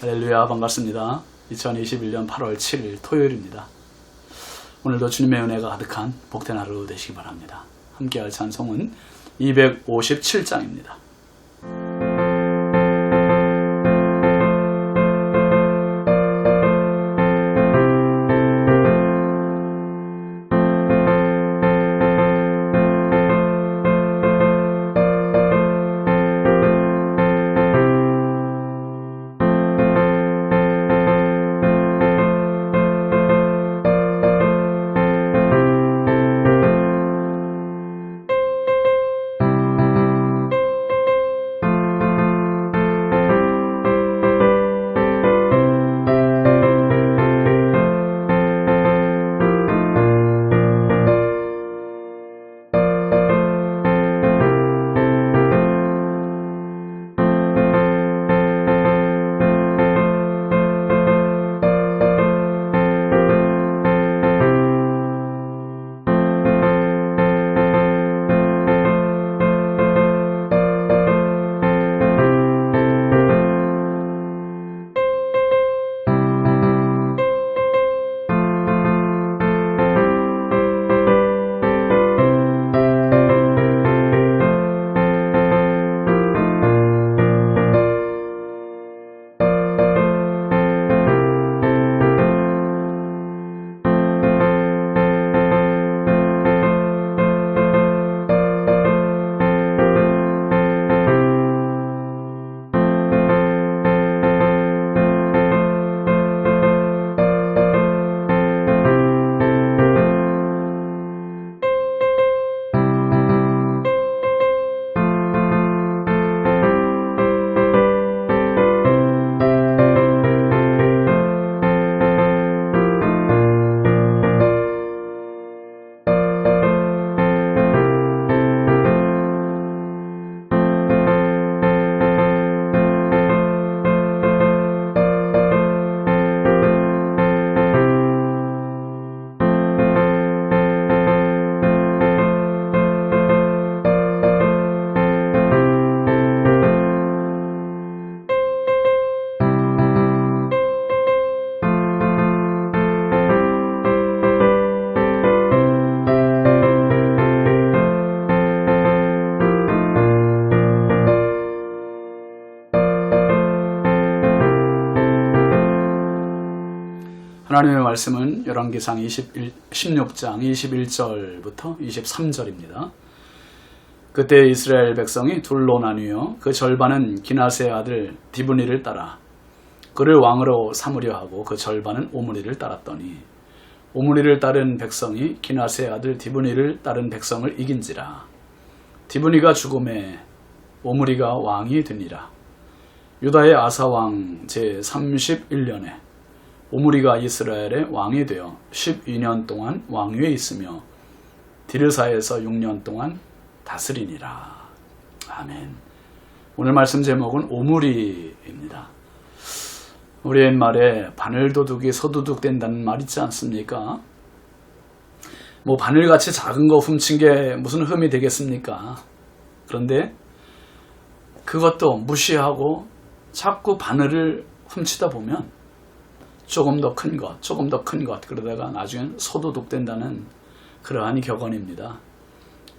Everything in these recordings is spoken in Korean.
할렐루야, 반갑습니다. 2021년 8월 7일 토요일입니다. 오늘도 주님의 은혜가 가득한 복된 하루 되시기 바랍니다. 함께할 찬송은 257장입니다. 하나님의 말씀은 열왕기상 16장 21절부터 23절입니다. 그때 이스라엘 백성이 둘로 나뉘어 그 절반은 기나스의 아들 디브니를 따라 그를 왕으로 삼으려 하고 그 절반은 오므리를 따랐더니 오므리를 따른 백성이 기나스의 아들 디브니를 따른 백성을 이긴지라. 디브니가 죽음에 오므리가 왕이 되니라. 유다의 아사왕 제31년에 오므리가 이스라엘의 왕이 되어 12년 동안 왕위에 있으며 디르사에서 6년 동안 다스리니라. 아멘. 오늘 말씀 제목은 오므리입니다. 우리 옛말에 바늘도둑이 서도둑 된다는 말 있지 않습니까? 뭐 바늘같이 작은 거 훔친 게 무슨 흠이 되겠습니까? 그런데 그것도 무시하고 자꾸 바늘을 훔치다 보면 조금 더 큰 것, 조금 더 큰 것, 그러다가 나중엔 소도둑 된다는 그러한 격언입니다.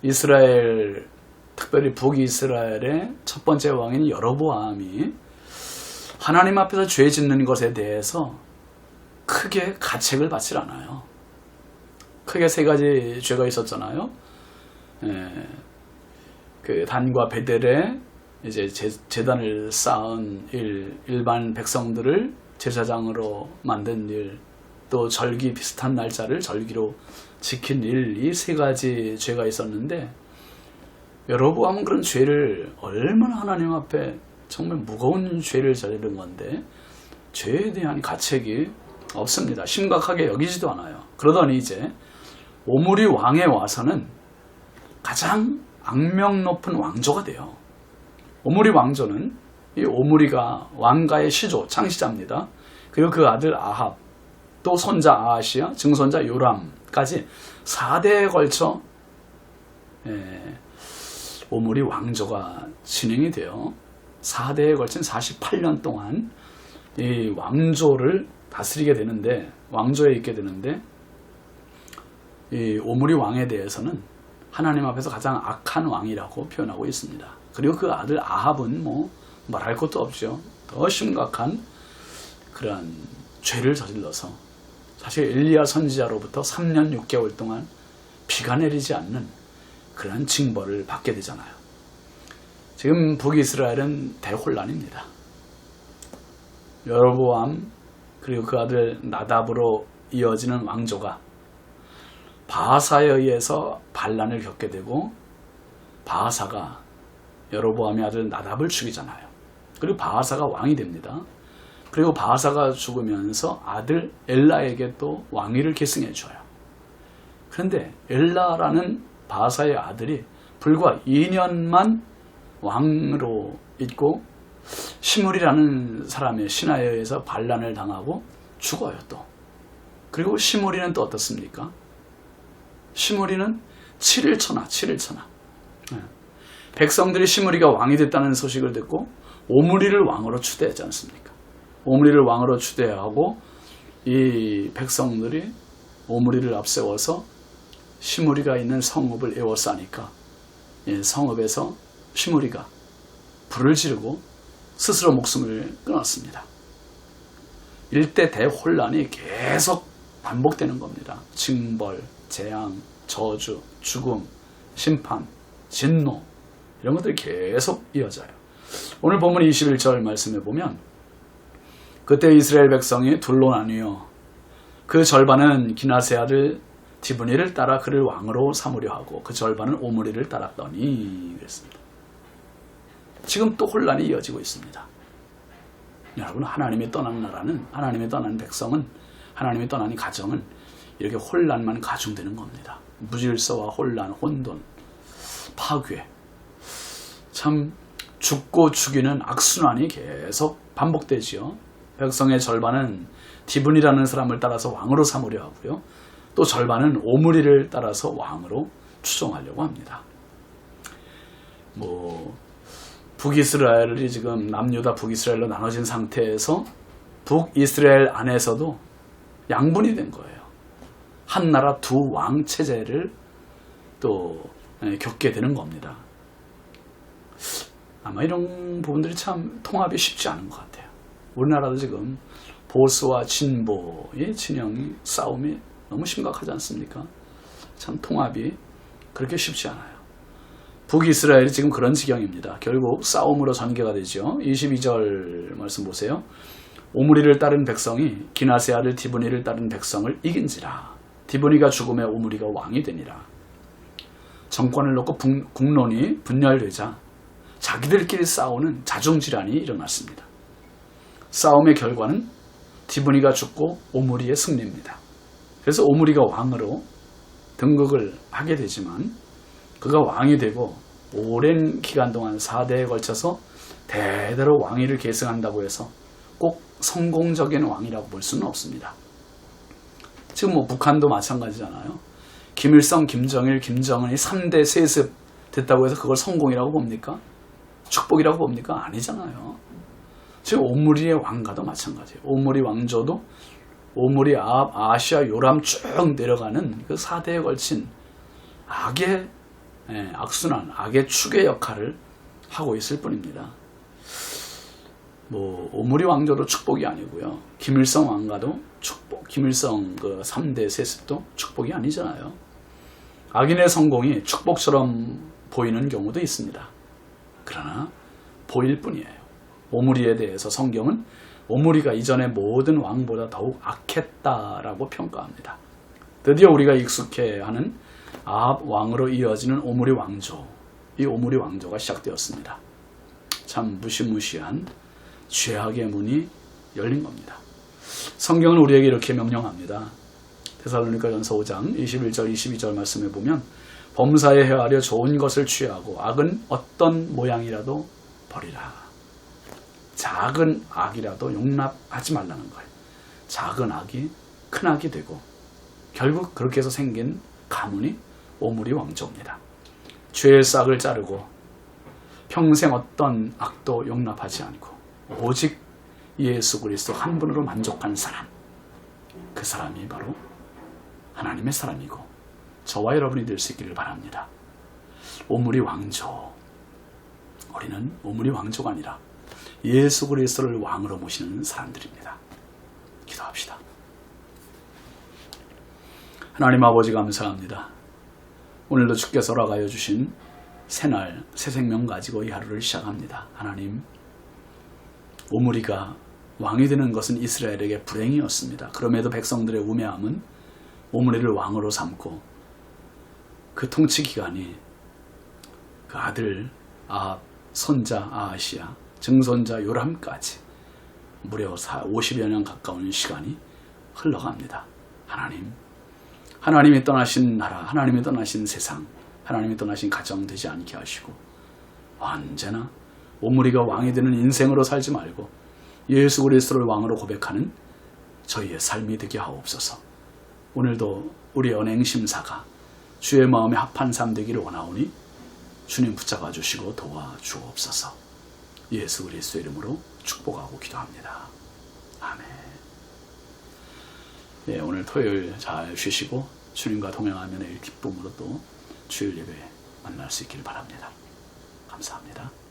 이스라엘, 특별히 북이스라엘의 첫 번째 왕인 여로보암이 하나님 앞에서 죄 짓는 것에 대해서 크게 가책을 받질 않아요. 크게 세 가지 죄가 있었잖아요. 그 단과 베델에 이제 제단을 쌓은 일반 백성들을 제사장으로 만든 일, 또 절기 비슷한 날짜를 절기로 지킨 일, 이 세 가지 죄가 있었는데 여로보암은 그런 죄를 얼마나 하나님 앞에 정말 무거운 죄를 저지른 건데 죄에 대한 가책이 없습니다. 심각하게 여기지도 않아요. 그러더니 이제 오므리 왕에 와서는 가장 악명 높은 왕조가 돼요. 오므리 왕조는 이 오므리가 왕가의 시조, 창시자입니다. 그리고 그 아들 아합, 또 손자 아하시아, 증손자 요람까지 4대에 걸쳐 오므리 왕조가 진행이 되어 4대에 걸친 48년 동안 이 왕조를 다스리게 되는데, 왕조에 있게 되는데, 이 오므리 왕에 대해서는 하나님 앞에서 가장 악한 왕이라고 표현하고 있습니다. 그리고 그 아들 아합은 뭐 말할 것도 없죠. 더 심각한 그러한 죄를 저질러서 사실 엘리야 선지자로부터 3년 6개월 동안 비가 내리지 않는 그런 징벌을 받게 되잖아요. 지금 북이스라엘은 대혼란입니다. 여로보암 그리고 그 아들 나답으로 이어지는 왕조가 바하사에 의해서 반란을 겪게 되고, 바하사가 여로보암의 아들 나답을 죽이잖아요. 그리고 바하사가 왕이 됩니다. 그리고 바하사가 죽으면서 아들 엘라에게 또 왕위를 계승해 줘요. 그런데 엘라라는 바하사의 아들이 불과 2년만 왕으로 있고 시므리라는 사람의 신하에 의해서 반란을 당하고 죽어요 또. 그리고 시므리는 또 어떻습니까? 시므리는 7일 천하. 백성들이 시므리가 왕이 됐다는 소식을 듣고 오므리를 왕으로 추대하지 않습니까? 오므리를 왕으로 추대하고 이 백성들이 오므리를 앞세워서 시므리가 있는 성읍을 에워싸니까 성읍에서 시므리가 불을 지르고 스스로 목숨을 끊었습니다. 일대 대혼란이 계속 반복되는 겁니다. 징벌, 재앙, 저주, 죽음, 심판, 진노, 이런 것들이 계속 이어져요. 오늘 본문 21절 말씀에 보면 그때 이스라엘 백성이 둘로 나뉘어 그 절반은 기낫의 아들 디브니를 따라 그를 왕으로 삼으려 하고 그 절반은 오므리를 따랐더니 그랬습니다. 지금 또 혼란이 이어지고 있습니다. 여러분, 하나님이 떠난 나라는, 하나님이 떠난 백성은, 하나님이 떠난 가정은 이렇게 혼란만 가중되는 겁니다. 무질서와 혼란, 혼돈, 파괴, 참 죽고 죽이는 악순환이 계속 반복되지요. 백성의 절반은 디브니라는 사람을 따라서 왕으로 삼으려 하고요, 또 절반은 오므리를 따라서 왕으로 추종하려고 합니다. 북이스라엘이 지금 남유다 북이스라엘로 나눠진 상태에서 북이스라엘 안에서도 양분이 된 거예요. 한 나라 두 왕 체제를 또 겪게 되는 겁니다. 아마 이런 부분들이 참 통합이 쉽지 않은 것 같아요. 우리나라도 지금 보수와 진보의 진영이 싸움이 너무 심각하지 않습니까? 참 통합이 그렇게 쉽지 않아요. 북이스라엘이 지금 그런 지경입니다. 결국 싸움으로 전개가 되죠. 22절 말씀 보세요. 오므리를 따른 백성이 기낫의 아들 디브니를 따른 백성을 이긴지라. 디브니가 죽음에 오므리가 왕이 되니라. 정권을 놓고 국론이 분열되자 자기들끼리 싸우는 자중질환이 일어났습니다. 싸움의 결과는 디브니가 죽고 오므리의 승리입니다. 그래서 오므리가 왕으로 등극을 하게 되지만 그가 왕이 되고 오랜 기간 동안 4대에 걸쳐서 대대로 왕위를 계승한다고 해서 꼭 성공적인 왕이라고 볼 수는 없습니다. 지금 북한도 마찬가지잖아요. 김일성, 김정일, 김정은이 3대 세습 됐다고 해서 그걸 성공이라고 봅니까? 축복이라고 봅니까? 아니잖아요. 지금 오므리의 왕가도 마찬가지예요. 오므리 왕조도 오므리, 아합, 아시아, 요람 쭉 내려가는 그 4대에 걸친 악의 악순환, 악의 축의 역할을 하고 있을 뿐입니다. 오므리 왕조도 축복이 아니고요. 김일성 왕가도 축복, 김일성 그 3대 세습도 축복이 아니잖아요. 악인의 성공이 축복처럼 보이는 경우도 있습니다. 그러나 보일 뿐이에요. 오므리에 대해서 성경은 오므리가 이전의 모든 왕보다 더욱 악했다라고 평가합니다. 드디어 우리가 익숙해하는 아합 왕으로 이어지는 오므리 왕조, 이 오므리 왕조가 시작되었습니다. 참 무시무시한 죄악의 문이 열린 겁니다. 성경은 우리에게 이렇게 명령합니다. 데살로니가전서 5장 21절 22절 말씀에 보면 범사에 헤아려 좋은 것을 취하고 악은 어떤 모양이라도 버리라. 작은 악이라도 용납하지 말라는 거예요. 작은 악이 큰 악이 되고 결국 그렇게 해서 생긴 가문이 오므리 왕조입니다. 죄의 싹을 자르고 평생 어떤 악도 용납하지 않고 오직 예수 그리스도 한 분으로 만족한 사람, 그 사람이 바로 하나님의 사람이고 저와 여러분이 될 수 있기를 바랍니다. 오므리 왕조, 우리는 오므리 왕조가 아니라 예수 그리스도를 왕으로 모시는 사람들입니다. 기도합시다. 하나님 아버지 감사합니다. 오늘도 주께서 허락하여 주신 새날, 새 생명 가지고 이 하루를 시작합니다. 하나님, 오므리가 왕이 되는 것은 이스라엘에게 불행이었습니다. 그럼에도 백성들의 우매함은 오므리를 왕으로 삼고 그 통치 기간이 그 아들 아합, 손자 아하시야, 증손자 요람까지 무려 50여 년 가까운 시간이 흘러갑니다. 하나님이 떠나신 나라, 하나님이 떠나신 세상, 하나님이 떠나신 가정 되지 않게 하시고 언제나 오므리가 왕이 되는 인생으로 살지 말고 예수 그리스도를 왕으로 고백하는 저희의 삶이 되게 하옵소서. 오늘도 우리 언행심사가 주의 마음에 합한 삶 되기를 원하오니 주님 붙잡아 주시고 도와주옵소서. 예수 그리스도 이름으로 축복하고 기도합니다. 아멘. 예, 오늘 토요일 잘 쉬시고 주님과 동행하며 내일 기쁨으로 또 주일 예배 만날 수 있기를 바랍니다. 감사합니다.